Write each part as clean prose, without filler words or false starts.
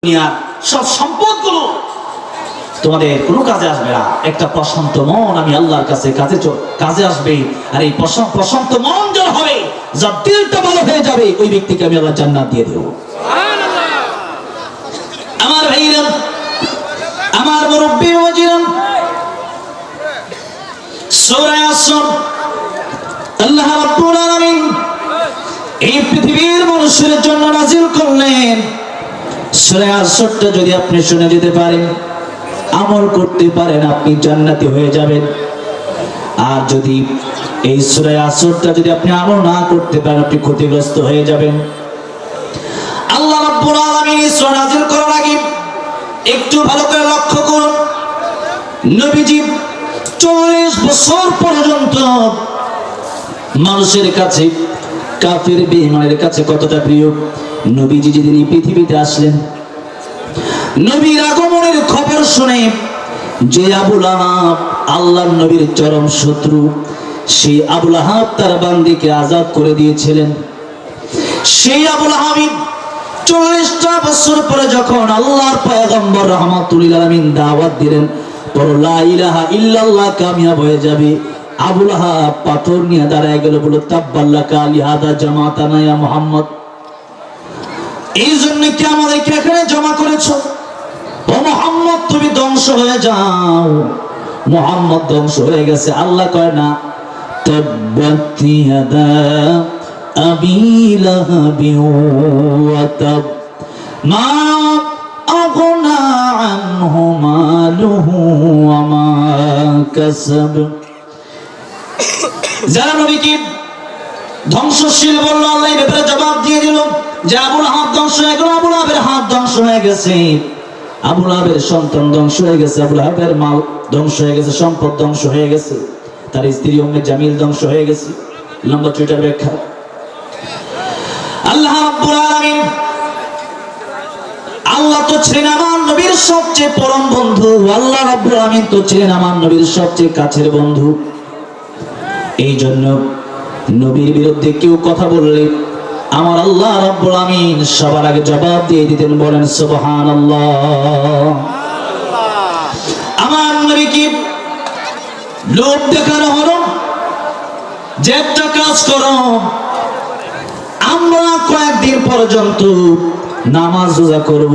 দুনিয়ার সব সম্পদগুলো তোমাদের কোনো কাজে আসবে না। একটা প্রশান্ত মন আমি আল্লাহর কাছে কাজে আসবে। আর এই প্রশান্ত মন যার হবে, যার দিলটা ভালো হয়ে যাবে, ওই ব্যক্তিকে আমি আল্লাহ জান্নাত দিয়ে দেব। আমার ভাইরা, আমার মুরব্বি ওয়াজিরান, সূরা আসর আল্লাহ রাব্বুল আলামিন এই পৃথিবীর মানুষের জন্য নাযিল করলেন। সূরা আসরটা যদি আপনি শুনে যেতে পারেন, আমল করতে পারেন, আপনি জান্নাতি হয়ে যাবেন। আর যদি এই সূরা আসরটা যদি আপনি আমল না করতে পারেন, আপনি ক্ষতিগ্রস্ত হয়ে যাবেন। আল্লাহ রাব্বুল আলামিন এই সূরা নাযিল করার আগে একটু ভালো করে লক্ষ্য করুন, নবীজি 40 বছর পর্যন্ত মানুষের কাছে, কাফির বেঈমানের কাছে কতটা প্রিয়। নবীজি যেদিন এই পৃথিবীতে আসলেন, নবীর আগমনের খবর শুনে যে আবুল আহাব আল্লাহর নবীর চরম শত্রু, সেই আবুল আহাব তার বান্দীকে আজাদ করে দিয়েছিলেন। সেই আবুল আহাব 40টা বছর পরে যখন আল্লাহর পয়গম্বর রাহমাতুল লিল আলামিন দাওয়াত দিলেন, পড়ো লা ইলাহা ইল্লাল্লাহ, কামিয়াব হয়ে যাবে, আবুল আহাব পাথর নিয়ে দাঁড়ায় গেল, বলল তাব্বাল্লাকা লিহাদা জামাতানা ইয়া মুহাম্মদ, এই জন্য কি আমাদেরকে এখানে জমা করেছো? ও মুহাম্মদ, তুমি ধ্বংস হয়ে যাও। মুহাম্মদ ধ্বংস হয়ে গেছে। আল্লাহ কয় না, তাব্বাত ইয়াদা আবি লাহাবি ওয়া তাব মা আগনা আনহু মালুহু ওয়া মা কাসাব। যারা নবীকে ধ্বংসশীল বলল, আল্লাহ এই ব্যাপারে জবাব দিয়ে দিল যে আবুল আহাব ধ্বংস হয়ে গেল, আবুল আহাবের হাত ধ্বংস হয়ে গেছে, আবুল আহাবের সন্তান ধ্বংস হয়ে গেছে, আবুল আহাবের মাল ধ্বংস হয়ে গেছে, সম্পদ ধ্বংস হয়ে গেছে, তার স্ত্রী উম্মে জামিল ধ্বংস হয়ে গেছে। লম্বা টুইটার ব্যাখ্যা। আল্লাহ রাব্বুল আলামিন, আল্লাহ তো ছিলেন আমার নবীর সবচেয়ে পরম বন্ধু, আল্লাহ রাব্বুল আলামিন তো ছিলেন আমার নবীর সবচেয়ে কাছের বন্ধু। এই জন্য নবীর বিরুদ্ধে কেউ কথা বললে আমার আল্লাহ রাব্বুল আমিন সবার আগে জবাব দিয়ে দিতেন। বলেন সুবহানাল্লাহ। আমার নবীকে লোভ দেখানো হলো যে একটা কাজ করো, আমরা কয়েকদিন পর্যন্ত নামাজ রোজা করব,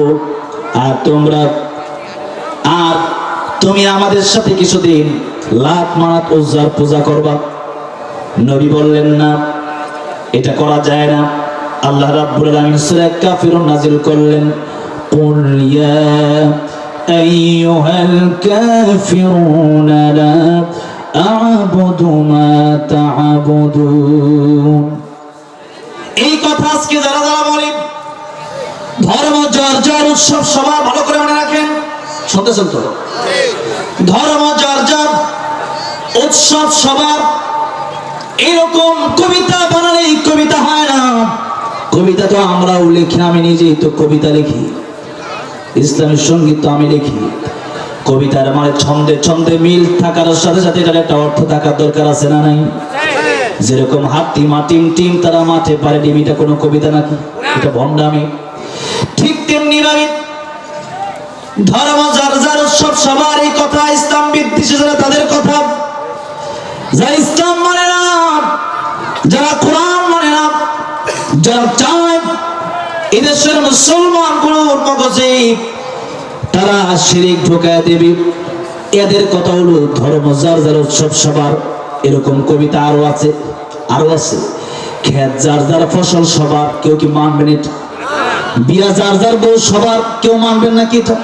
আর তুমি আমাদের সাথে কিছুদিন লাত মানাত উজ্জার পূজা করবা। নবী বললেন না, এটা করা যায় না। আল্লাহ রাব্বুল আলামিন সূরা কাফিরুন নাযিল করলেন, কুল ইয়া আইয়ুহাল কাফিরুনা লা আ'বুদু মা তা'বুদুন। এই কথা আজকে যারা যারা বলে ধর্ম যার যার উৎসব সবার, ভালো করে মনে রাখেন, শুনতেছেন তো? ধর্ম যার যার উৎসব সবার, এরকম কবিতা বানালেই কবিতা হয় না। কবিতা তো আমরাও লিখি, আমি নিজেই তো কবিতা লিখি, ইসলামের সঙ্গীত তো আমি লিখি। কবিতার মানে ছন্দে ছন্দে মিল থাকার সাথে সাথে এটার একটা অর্থ থাকার দরকার আছে না নাই? যেরকম হাতি মাটিম টিম তারা মাঠে পারে ডিম, এটা কোনো কবিতা নাকি? এটা ভণ্ডামি। ঠিক তেমনি ভাবে ধর্ম যার যার উৎসব সবার, এই কথা ইসলাম বিদ্বেষী যারা তাদের কথা, যারা ইসলাম মানে না, যারা কোরআন মানে না, যারা চায় এদেশের মুসলমান গুলোর মগজে তারা শিরিক ঢোকায় দেবে, এদের কথা হলো ধর্ম যার যার উৎসব সবার। এরকম কবিতা আরো আছে, আরো আছে। খেত যার যার ফসল সবার, কেউ কি মানবেন এটা? বিয়া যার যার বউ সবার, কেউ মানবেন নাকি এটা?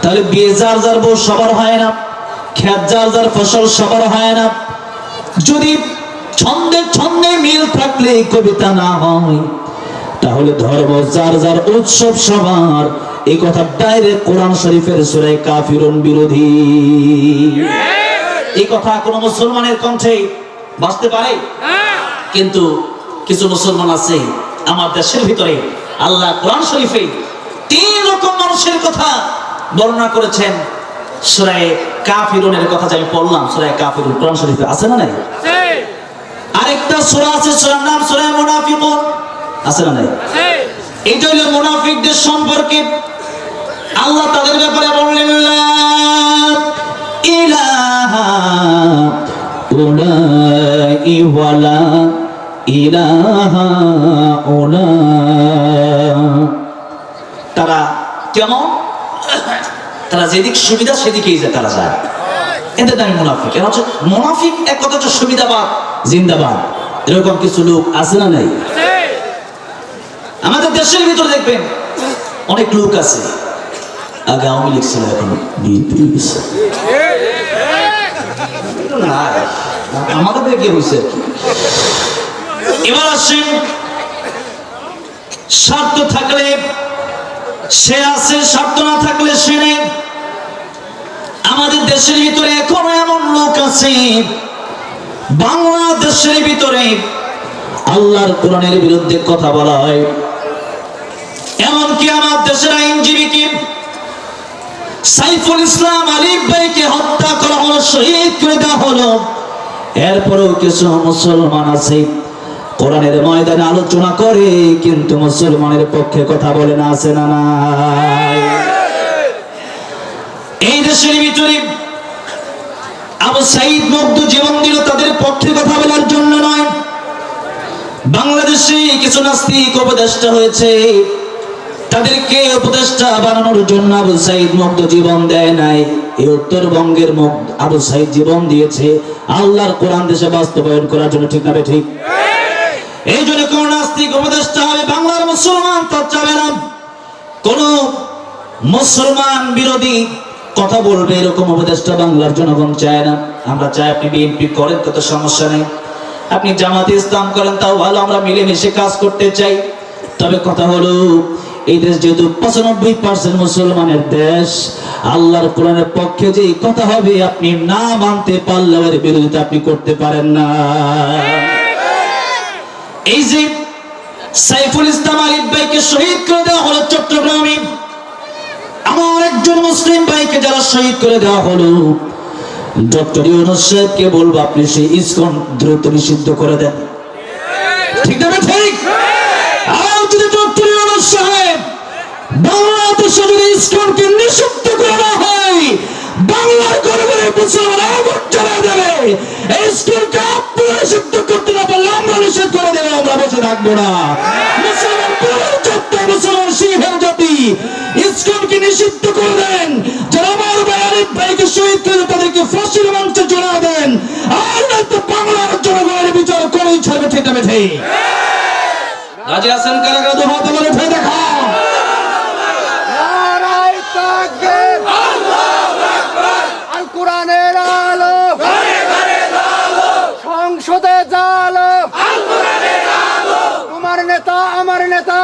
তাহলে বিয়ে যার যার বউ সবার হয় না, খেত যার যার ফসল সবার হয় না। যদি ছন্দে ছন্দে মিল থাকলে কবিতা না হয়, তাহলে ধর্ম যার যার উৎসব সবার, এই কথা ডাইরেক্ট কোরআন শরীফের সূরা কাফিরুন বিরোধী। এই কথা কোন মুসলমানের কণ্ঠে বাজতে পারে? কিন্তু কিছু মুসলমান আছে আমার দেশের ভিতরে, আল্লাহ কোরআন শরীফে 3 রকম মানুষের কথা বর্ণনা করেছেন। সূরা কাফিরুনের কথা যে আমি পড়লাম, সূরা কাফিরুন কোরআন শরীফে আছে না নাই? আরেকটা সূরা আছে, সূরার নাম সূরা মুনাফিকুন, আছে না নাই? এটা হলো মুনাফিকদের সম্পর্কে আল্লাহ তাদের ব্যাপারে বললেন লা ইলাহা উলাই ওয়ালা ইলাহা উলা। তারা কেমন? তারা যেদিক সুবিধা সেদিকেই যায়, তারা যায়। এদের নামে মুনাফিক। এরা হচ্ছে মুনাফিক, এক কথা হচ্ছে সুবিধাবাদ জিন্দাবাদ। এরকম কিছু লোক আছে না নাই? আমাদের দেশের ভিতরে দেখবেন অনেক লোক আছে, আগে আওয়ামী লীগ ছিল, এখন বিএনপি গেছে। আমাদের কি হয়েছে? এবার আসেন, স্বার্থ থাকলে সে আছে, স্বার্থ না থাকলে সে নেই। আমাদের দেশের ভিতরে এখনো এমন লোক আছে, বাংলাদেশের ভিতরে আল্লাহর কোরআনের বিরুদ্ধে কথা বলা হয়। এমনকি আমার দেশের আইনজীবীকে সাইফুল ইসলাম আলিফ ভাইকে হত্যা করা হলো, শহীদ করে দেওয়া হলো। এরপরেও কিছু মুসলমান আছে কোরআনের ময়দানে আলোচনা করে, কিন্তু মুসলমানের পক্ষে কথা বলে না, আছে না নাই? এই দেশের ভিতরে আবু সাইদ মুগ্ধ জীবন দিল তাদের পক্ষে কথা বলার জন্য নয়। বাংলাদেশে কিছু নাস্তিক উপদেষ্টা হয়েছে, তাদেরকে উপদেষ্টা বানানোর জন্য আবু সাইদ মুগ্ধ জীবন দেয় নাই। এই উত্তরবঙ্গের আবু সাইদ জীবন দিয়েছে আল্লাহর কোরআন দেশে বাস্তবায়ন করার জন্য, ঠিক না ঠিক? এই জন্য কোন নাস্তিক উপদেষ্টা হবে বাংলার মুসলমান তা চাবে না, কোন মুসলমান বিরোধী কথা বলবে এরকম উপদেষ্টা বাংলার জনগণ চায় না। আমরা চাই আপনি বিএনপি করেন তত সমস্যা নেই, আপনি জামাতে ইসলাম করেন তাও ভালো, আমরা মিলেমিশে কাজ করতে চাই। তবে কথা হলো এই দেশ যেহেতু 95% মুসলমানের দেশ, আল্লাহর কোরআনের পক্ষে যে কথা হবে আপনি না মানতে পারলেও এর বিরোধিতা আপনি করতে পারেন না। এই যে সাইফুল ইসলাম আলিফ ভাইকে শহীদ করে দেওয়া হলো চট্টগ্রামে, আমার একজন মুসলিম ভাইকে যারা শহীদ করে দেওয়া হলো, ডক্টর ইউনূস সাহেবকে বলবো আপনি সেই ইসকন দ্রুত নিষিদ্ধ করে দেন, ঠিক না ঠিক? আর যদি ডক্টর ইউনূস সাহেব বাংলাদেশে যদি ইসকনকে নিষিদ্ধ করা হয়, বাংলার গরিবের মুসলমান আগুন জ্বালিয়ে দেবে। এই ইসকনকে আপনি নিষিদ্ধ করতে না পারলে আমরা নিষেধ করে দেবো, আমরা বসে থাকবো না। মুসলমান মুসলমান সিংহের জাতি ইসকনকে নিষিদ্ধ করে দেন, যারা আমার ভাই আলিফ ভাইকে শহীদ করে তাদেরকে ফাঁসির মঞ্চে জড়া দেন, আর নয়তো বাংলার জনগণের বিচার করেই ছাড়বে, ঠিক না ঠিক? রাজি আছেন কারা কারা? তো হাত বলে উঠে দেখা। নারায়ে তাকবীর, আল্লাহু আকবার, আল কোরআনের আলো, ঘরে ঘরে আলো, সংসদে জালো, আল কোরআনের আলো, তোমার নেতা আমার নেতা,